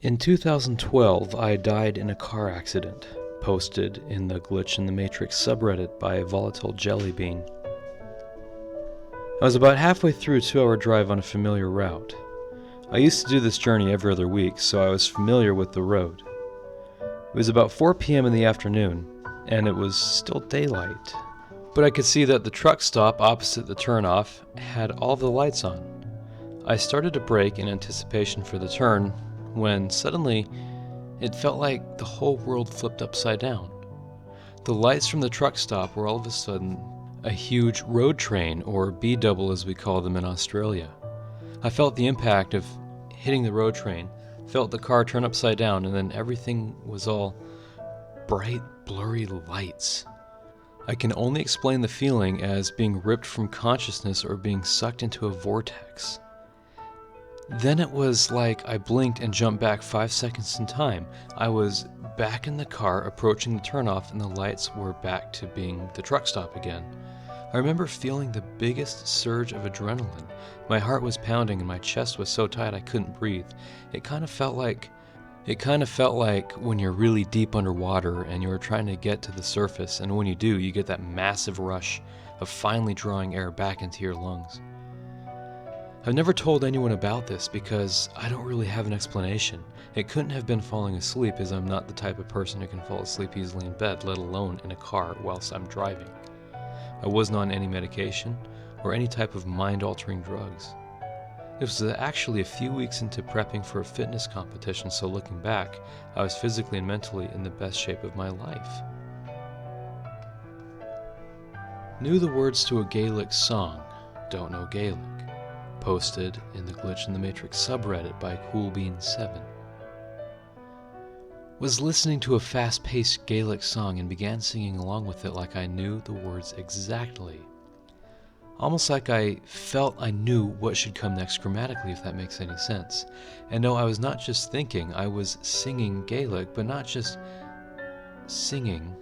In 2012, I died in a car accident, posted in the Glitch in the Matrix subreddit by a volatile jelly bean. I was about halfway through a 2-hour drive on a familiar route. I used to do this journey every other week, so I was familiar with the road. It was about 4 p.m. in the afternoon, and it was still daylight. But I could see that the truck stop opposite the turnoff had all the lights on. I started to brake in anticipation for the turn, when suddenly it felt like the whole world flipped upside down. The lights from the truck stop were all of a sudden a huge road train, or B-double as we call them in Australia. I felt the impact of hitting the road train, felt the car turn upside down, and then everything was all bright, blurry lights. I can only explain the feeling as being ripped from consciousness or being sucked into a vortex. Then it was like I blinked and jumped back 5 seconds in time. I was back in the car approaching the turnoff, and the lights were back to being the truck stop again. I remember feeling the biggest surge of adrenaline. My heart was pounding and my chest was so tight I couldn't breathe. It kind of felt like when you're really deep underwater and you're trying to get to the surface, and when you do, you get that massive rush of finally drawing air back into your lungs. I've never told anyone about this because I don't really have an explanation. It couldn't have been falling asleep, as I'm not the type of person who can fall asleep easily in bed, let alone in a car whilst I'm driving. I wasn't on any medication or any type of mind-altering drugs. This was actually a few weeks into prepping for a fitness competition, so looking back, I was physically and mentally in the best shape of my life. Knew the words to a Gaelic song, don't know Gaelic. Posted in the Glitch in the Matrix subreddit by CoolBean7. Was listening to a fast-paced Gaelic song and began singing along with it like I knew the words exactly. Almost like I felt I knew what should come next grammatically, if that makes any sense. And no, I was not just thinking, I was singing Gaelic, but not just singing,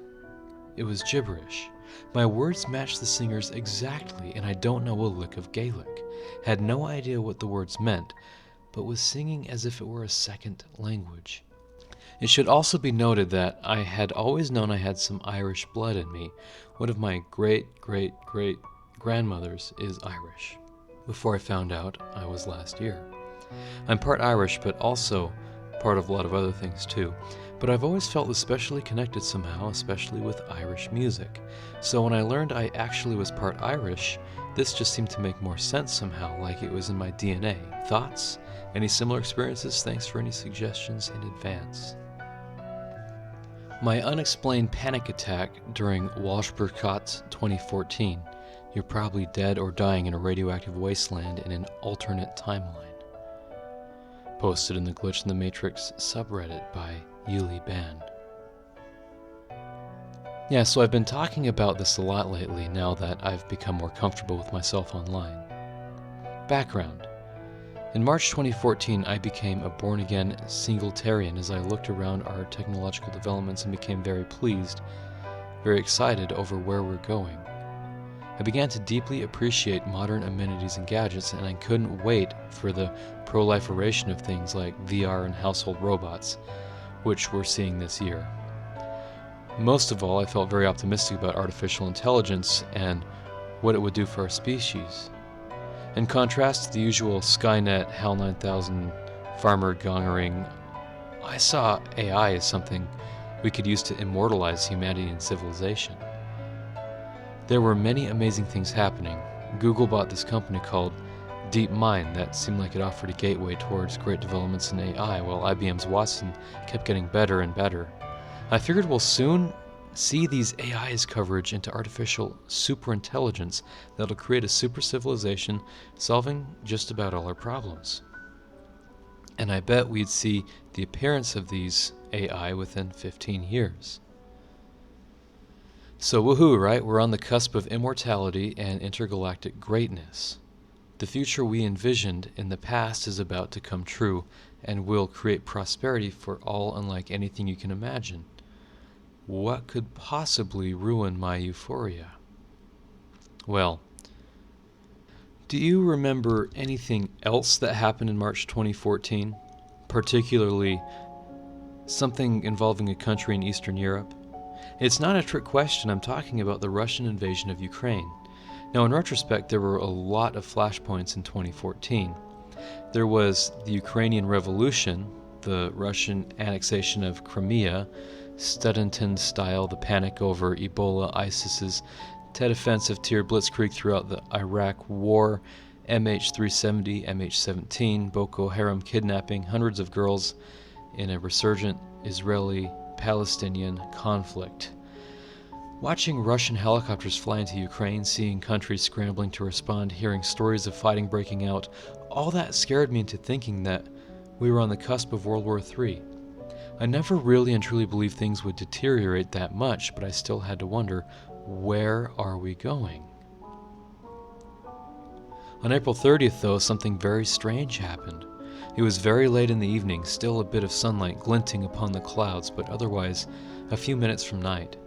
it was gibberish. My words matched the singers exactly, and I don't know a lick of Gaelic. Had no idea what the words meant, but was singing as if it were a second language. It should also be noted that I had always known I had some Irish blood in me. One of my great-great-great-grandmothers is Irish, before I found out I was last year. I'm part Irish, but also part of a lot of other things too. But I've always felt especially connected somehow, especially with Irish music. So when I learned I actually was part Irish, this just seemed to make more sense somehow, like it was in my DNA. Thoughts? Any similar experiences? Thanks for any suggestions in advance. My unexplained panic attack during Walshburkot 2014. You're probably dead or dying in a radioactive wasteland in an alternate timeline. Posted in the Glitch in the Matrix subreddit by Yuli Ban. Yeah, so I've been talking about this a lot lately now that I've become more comfortable with myself online. Background. In March 2014, I became a born-again singletarian as I looked around our technological developments and became very pleased, very excited over where we're going. I began to deeply appreciate modern amenities and gadgets, and I couldn't wait for the proliferation of things like VR and household robots, which we're seeing this year. Most of all, I felt very optimistic about artificial intelligence and what it would do for our species. In contrast to the usual Skynet, HAL 9000, farmer-gongering, I saw AI as something we could use to immortalize humanity and civilization. There were many amazing things happening. Google bought this company called DeepMind that seemed like it offered a gateway towards great developments in AI, while IBM's Watson kept getting better and better. I figured we'll soon see these AI's coverage into artificial superintelligence that'll create a super civilization solving just about all our problems. And I bet we'd see the appearance of these AI within 15 years. So woohoo, right? We're on the cusp of immortality and intergalactic greatness. The future we envisioned in the past is about to come true and will create prosperity for all unlike anything you can imagine. What could possibly ruin my euphoria? Well, do you remember anything else that happened in March 2014? particularly something involving a country in Eastern Europe? It's not a trick question. I'm talking about the Russian invasion of Ukraine. Now, in retrospect, there were a lot of flashpoints in 2014. There was the Ukrainian Revolution, the Russian annexation of Crimea, Studenton-style, the panic over Ebola, ISIS's Tet Offensive, Tir Blitzkrieg throughout the Iraq War, MH370, MH17, Boko Haram kidnapping hundreds of girls in a resurgent Israeli-Palestinian conflict. Watching Russian helicopters fly into Ukraine, seeing countries scrambling to respond, hearing stories of fighting breaking out, all that scared me into thinking that we were on the cusp of World War III. I never really and truly believed things would deteriorate that much, but I still had to wonder, where are we going? On April 30th, though, something very strange happened. It was very late in the evening, still a bit of sunlight glinting upon the clouds, but otherwise a few minutes from night.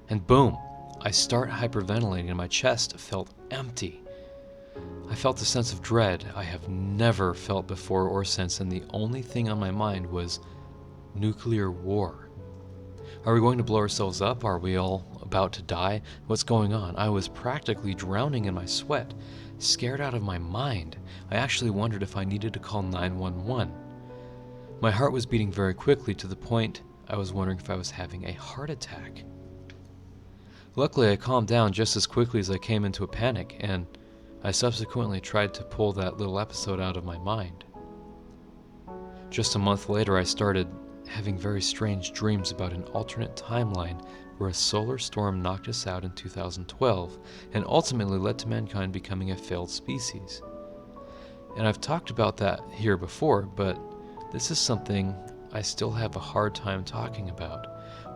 And boom, I start hyperventilating and my chest felt empty. I felt a sense of dread I have never felt before or since, and the only thing on my mind was nuclear war. Are we going to blow ourselves up? Are we all about to die? What's going on? I was practically drowning in my sweat, scared out of my mind. I actually wondered if I needed to call 911. My heart was beating very quickly to the point I was wondering if I was having a heart attack. Luckily, I calmed down just as quickly as I came into a panic, and I subsequently tried to pull that little episode out of my mind. Just a month later, I started having very strange dreams about an alternate timeline where a solar storm knocked us out in 2012 and ultimately led to mankind becoming a failed species. And I've talked about that here before, but this is something I still have a hard time talking about.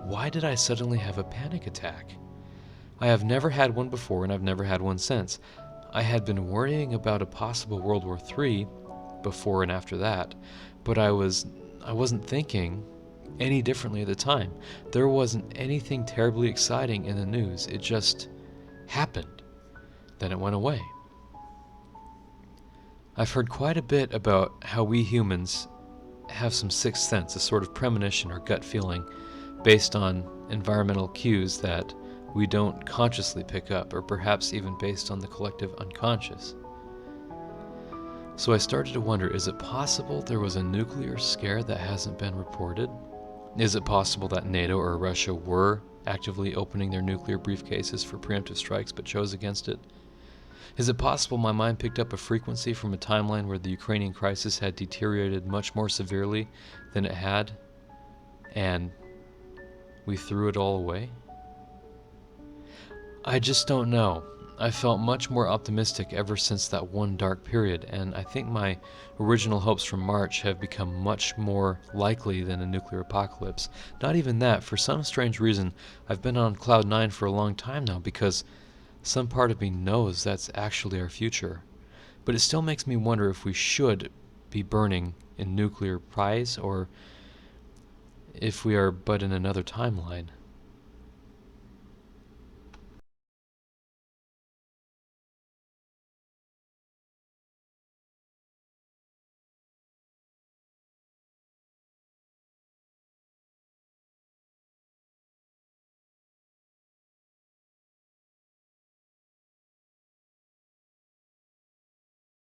Why did I suddenly have a panic attack? I have never had one before, and I've never had one since. I had been worrying about a possible World War III before and after that, but I wasn't thinking any differently at the time. There wasn't anything terribly exciting in the news. It just happened. Then it went away. I've heard quite a bit about how we humans have some sixth sense, a sort of premonition or gut feeling based on environmental cues that we don't consciously pick up, or perhaps even based on the collective unconscious. So I started to wonder, is it possible there was a nuclear scare that hasn't been reported? Is it possible that NATO or Russia were actively opening their nuclear briefcases for preemptive strikes but chose against it? Is it possible my mind picked up a frequency from a timeline where the Ukrainian crisis had deteriorated much more severely than it had, and we threw it all away? I just don't know. I felt much more optimistic ever since that one dark period, and I think my original hopes from March have become much more likely than a nuclear apocalypse. Not even that. For some strange reason, I've been on cloud 9 for a long time now, because some part of me knows that's actually our future. But it still makes me wonder if we should be burning in nuclear pies, or if we are but in another timeline.